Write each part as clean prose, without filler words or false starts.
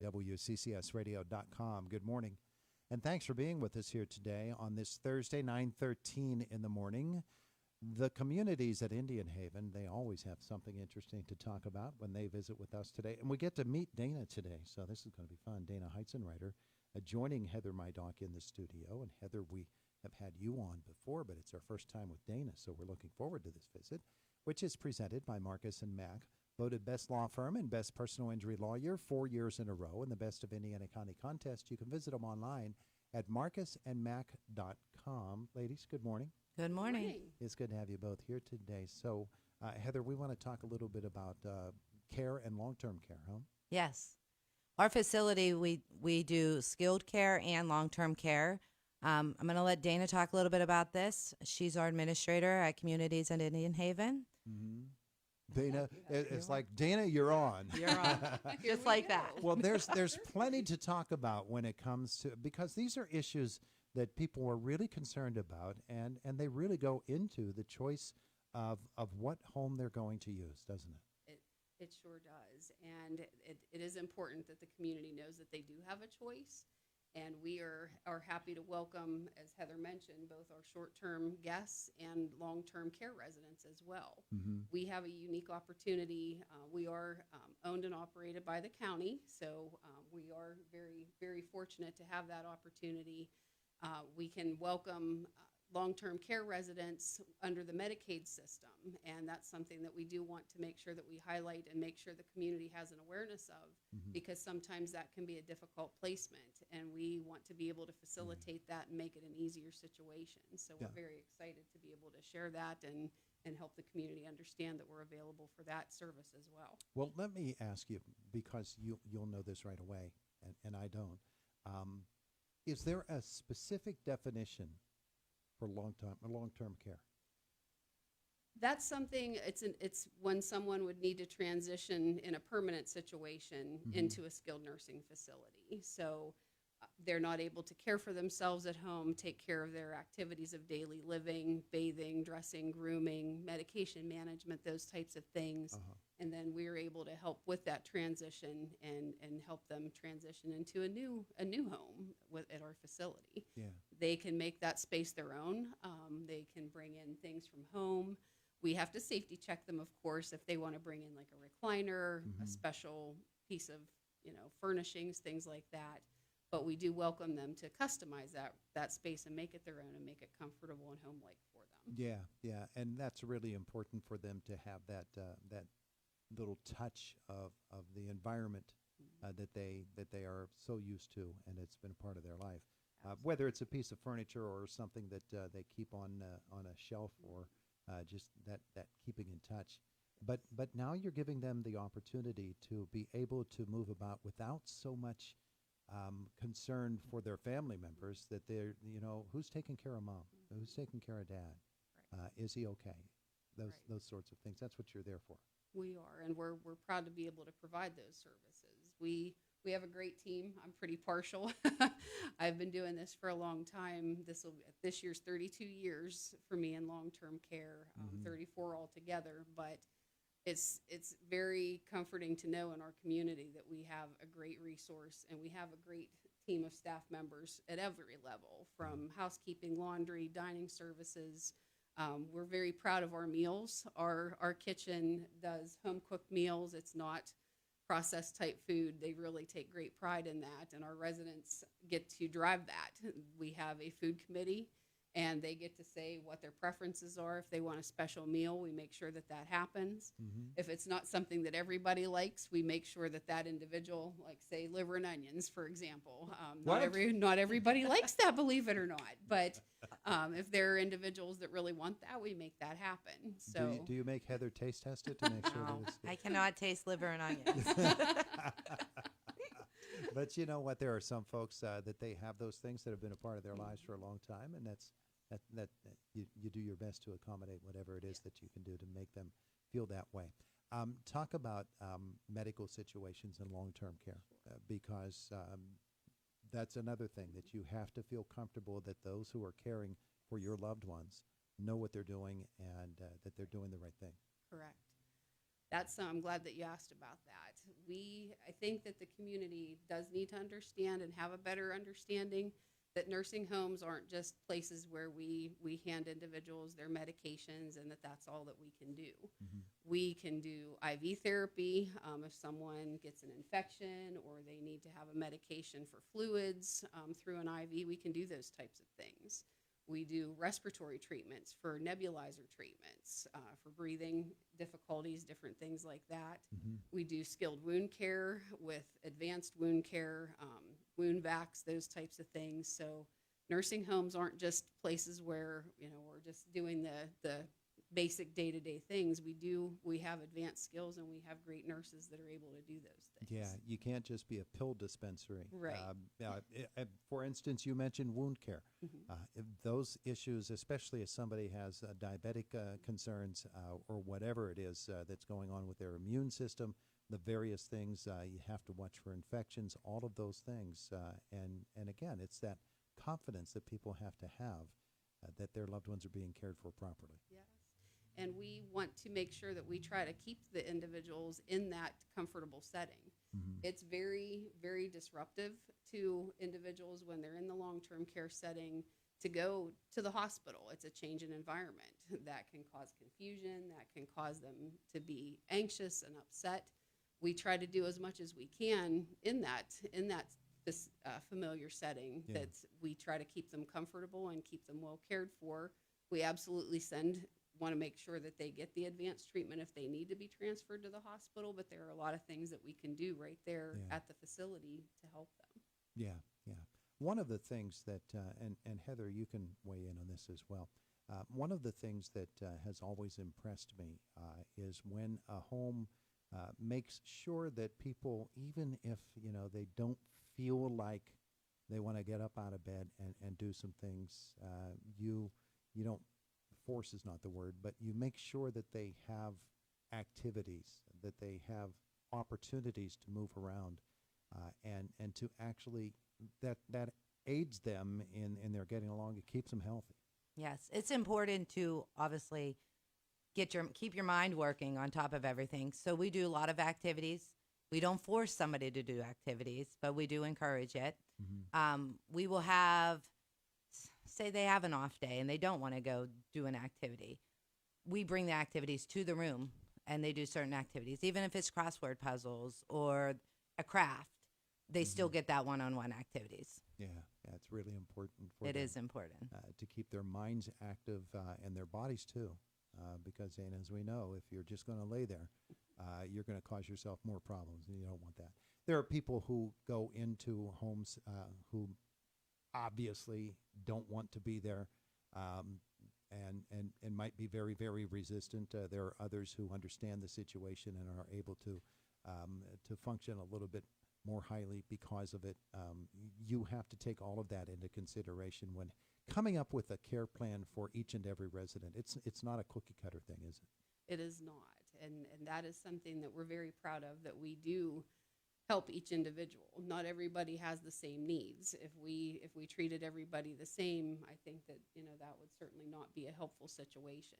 WCCSradio.com. Good morning, and thanks for being with us here today on this Thursday, 9:13 in the morning. The communities at Indian Haven, they always have something interesting to talk about when they visit with us today. And we get to meet Dana today, so this is going to be fun. Dana Heitzenrater joining Heather Midock in the studio. And Heather, we have had you on before, but it's our first time with Dana, so we're looking forward to this visit, which is presented by Marcus and Mack. Voted best law firm and best personal injury lawyer 4 years in a row in the Best of Indiana County contest. You can visit them online at marcusandmack.com. Ladies, good morning. Good morning. It's good to have you both here today. So, Heather, we want to talk a little bit about care and long-term care, huh? Yes. Our facility, we do skilled care and long-term care. I'm going to let Dana talk a little bit about this. She's our administrator at Communities in Indian Haven. Mm-hmm. Dana, it's like, Dana, you're on. You're on. Just like that. Well, there's plenty to talk about when it comes to, because these are issues that people are really concerned about, and they really go into the choice of what home they're going to use, doesn't it? It sure does. And it is important that the community knows that they do have a choice. And we are happy to welcome, as Heather mentioned, both our short-term guests and long-term care residents as well. Mm-hmm. We have a unique opportunity. We are owned and operated by the county, so we are very, very fortunate to have that opportunity. We can welcome long-term care residents under the Medicaid system, and that's something that we do want to make sure that we highlight and make sure the community has an awareness of, mm-hmm. because sometimes that can be a difficult placement, and we want to be able to facilitate mm-hmm. that and make it an easier situation. So we're very excited to be able to share that and help the community understand that we're available for that service as well. Well, let me ask you, because you'll know this right away, and I don't. Is there a specific definition for long-term care? That's something, it's when someone would need to transition in a permanent situation mm-hmm. into a skilled nursing facility. So they're not able to care for themselves at home, take care of their activities of daily living, bathing, dressing, grooming, medication management, those types of things. Uh-huh. And then we're able to help with that transition and help them transition into a new home at our facility. Yeah. They can make that space their own. They can bring in things from home. We have to safety check them, of course, if they want to bring in like a recliner, mm-hmm. a special piece of furnishings, things like that. But we do welcome them to customize that space and make it their own and make it comfortable and home-like for them. Yeah, and that's really important for them to have that little touch of the environment that they are so used to, and it's been a part of their life. Whether it's a piece of furniture or something that they keep on a shelf, or just that keeping in touch. But now you're giving them the opportunity to be able to move about without so much concern for their family members, that they're, who's taking care of mom? Mm-hmm. Who's taking care of dad? Right. Is he okay? Those sorts of things. That's what you're there for. We are, and we're proud to be able to provide those services. We have a great team. I'm pretty partial. I've been doing this for a long time. This year's 32 years for me in long-term care, mm-hmm. 34 altogether, but it's very comforting to know in our community that we have a great resource, and we have a great team of staff members at every level, from housekeeping, laundry, dining services. We're very proud of our meals. Our kitchen does home-cooked meals. It's not processed type food. They really take great pride in that, and our residents get to drive that. We have a food committee, and they get to say what their preferences are. If they want a special meal, we make sure that happens. Mm-hmm. If it's not something that everybody likes, we make sure that individual, like say liver and onions, for example. Not everybody likes that, believe it or not. But if there are individuals that really want that, we make that happen. So, do you make Heather taste test it to make sure that it's good? I cannot taste liver and onions. But you know what? There are some folks that they have those things that have been a part of their lives for a long time, and that you do your best to accommodate whatever it is that you can do to make them feel that way. Talk about medical situations in long-term care, because that's another thing that you have to feel comfortable that those who are caring for your loved ones know what they're doing, and that they're doing the right thing. Correct. I'm glad that you asked about that. I think that the community does need to understand and have a better understanding that nursing homes aren't just places where we hand individuals their medications and that's all that we can do. Mhm. We can do IV therapy if someone gets an infection or they need to have a medication for fluids through an IV. We can do those types of things. We do respiratory treatments for nebulizer treatments, for breathing difficulties, different things like that. Mhm. We do skilled wound care with advanced wound care, wound vacs, those types of things. So nursing homes aren't just places where, we're just doing the basic day-to-day things. We have advanced skills and we have great nurses that are able to do those things. Yeah, you can't just be a pill dispensary. Right. For instance, you mentioned wound care. Mhm. If those issues, especially if somebody has diabetic concerns or whatever it is that's going on with their immune system, the various things you have to watch for infections, all of those things. And again, it's that confidence that people have to have that their loved ones are being cared for properly. Yes. And we want to make sure that we try to keep the individuals in that comfortable setting. Mhm. It's very, very disruptive to individuals when they're in the long-term care setting to go to the hospital. It's a change in environment that can cause confusion, that can cause them to be anxious and upset. We try to do as much as we can in this familiar setting, Yeah. that we try to keep them comfortable and keep them well cared for. We absolutely want to make sure that they get the advanced treatment if they need to be transferred to the hospital, but there are a lot of things that we can do right there Yeah. at the facility to help them. Yeah, yeah. One of the things that, and Heather, you can weigh in on this as well. One of the things that has always impressed me is when a home makes sure that people, even if they don't feel like they want to get up out of bed and do some things, you don't force is not the word, but you make sure that they have activities, that they have opportunities to move around, and to actually that aids them in their getting along. It keeps them healthy. Yes, it's important to obviously keep your mind working on top of everything. So we do a lot of activities. We don't force somebody to do activities, but we do encourage it. We will say they have an off day and they don't want to go do an activity. We bring the activities to the room and they do certain activities, even if it's crossword puzzles or a craft. They still get that one-on-one activities. Yeah, it's really important for It them, is important. To keep their minds active and their bodies too, because and as we know, if you're just going to lay there, you're going to cause yourself more problems, and you don't want that. There are people who go into homes who obviously don't want to be there, and might be very, very resistant. There are others who understand the situation and are able to function a little bit more highly because of it. You have to take all of that into consideration when coming up with a care plan for each and every resident. It's not a cookie cutter thing, is it? It is not. And that is something that we're very proud of, that we do help each individual. Not everybody has the same needs. If we treated everybody the same, I think that that would certainly not be a helpful situation.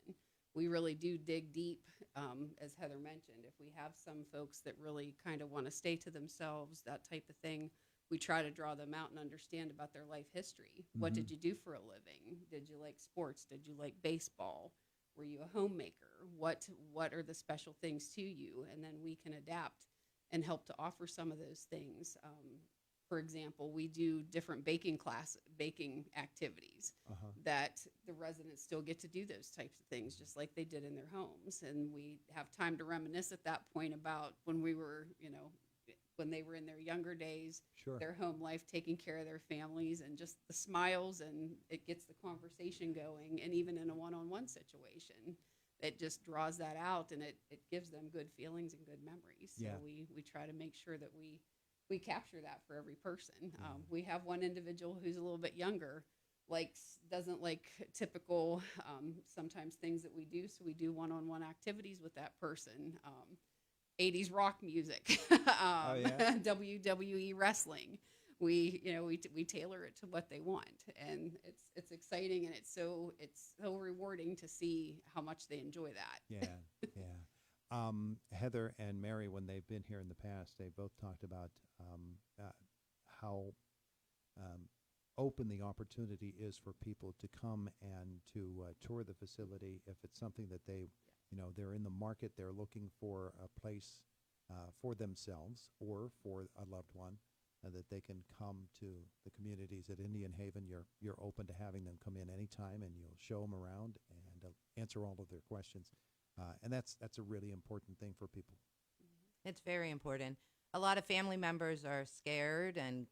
We really do dig deep, as Heather mentioned. If we have some folks that really kind of want to stay to themselves, that type of thing, we try to draw them out and understand about their life history. What did you do for a living? Did you like sports? Did you like baseball? Were you a homemaker? What are the special things to you? And then we can adapt and help to offer some of those things. For example, we do different baking activities that the residents still get to do those types of things just like they did in their homes. And we have time to reminisce at that point about when we were, when they were in their younger days, Sure. their home life, taking care of their families, and just the smiles, and it gets the conversation going. And even in a one-on-one situation, it just draws that out, and it gives them good feelings and good memories. So Yeah. we try to make sure that we capture that for every person. We have one individual who's a little bit younger, doesn't like typical sometimes things that we do. So we do one-on-one activities with that person. 80s rock music, yeah? WWE wrestling. We tailor it to what they want, and it's exciting, and it's so rewarding to see how much they enjoy that. Yeah, yeah. Heather and Mary, when they've been here in the past, they both talked about how open the opportunity is for people to come and to tour the facility if it's something that they, they're in the market, they're looking for a place for themselves or for a loved one, that they can come to the communities at Indian Haven. You're open to having them come in anytime, and you'll show them around and answer all of their questions. And that's a really important thing for people. It's very important. A lot of family members are scared and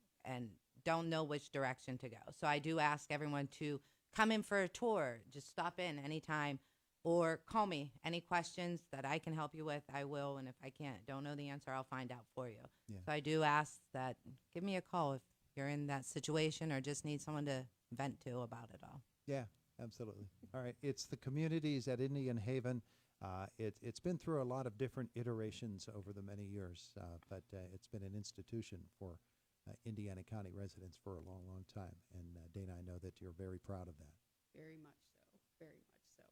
don't know which direction to go. So I do ask everyone to come in for a tour. Just stop in anytime or call me. Any questions that I can help you with, I will. And if I don't know the answer, I'll find out for you. Yeah. So I do ask that give me a call if you're in that situation or just need someone to vent to about it all. Yeah, absolutely. All right. It's the communities at Indian Haven. It's been through a lot of different iterations over the many years, but it's been an institution for Indiana County residents for a long, long time. And Dana, I know that you're very proud of that. Very much so. Very much so.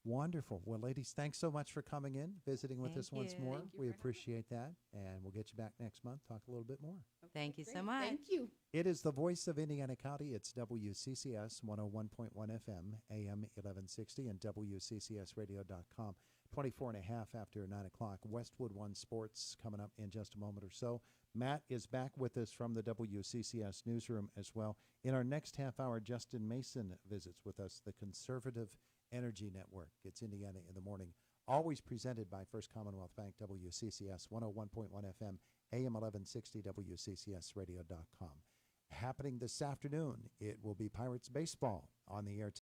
Wonderful. Well, ladies, thanks so much for coming in, visiting with us once more. Thank you We for having appreciate that. And we'll get you back next month, talk a little bit more. Okay, Thank you so great. much. Thank you. It is the voice of Indiana County. It's WCCS 101.1 FM, AM 1160, and WCCSradio.com. 24 and a half after 9 o'clock. Westwood One Sports coming up in just a moment or so. Matt is back with us from the WCCS newsroom as well. In our next half hour, Justin Mason visits with us, the Conservative Energy Network. It's Indiana in the Morning, always presented by First Commonwealth Bank, WCCS 101.1 FM, AM 1160, WCCSradio.com. Happening this afternoon, it will be Pirates baseball on the air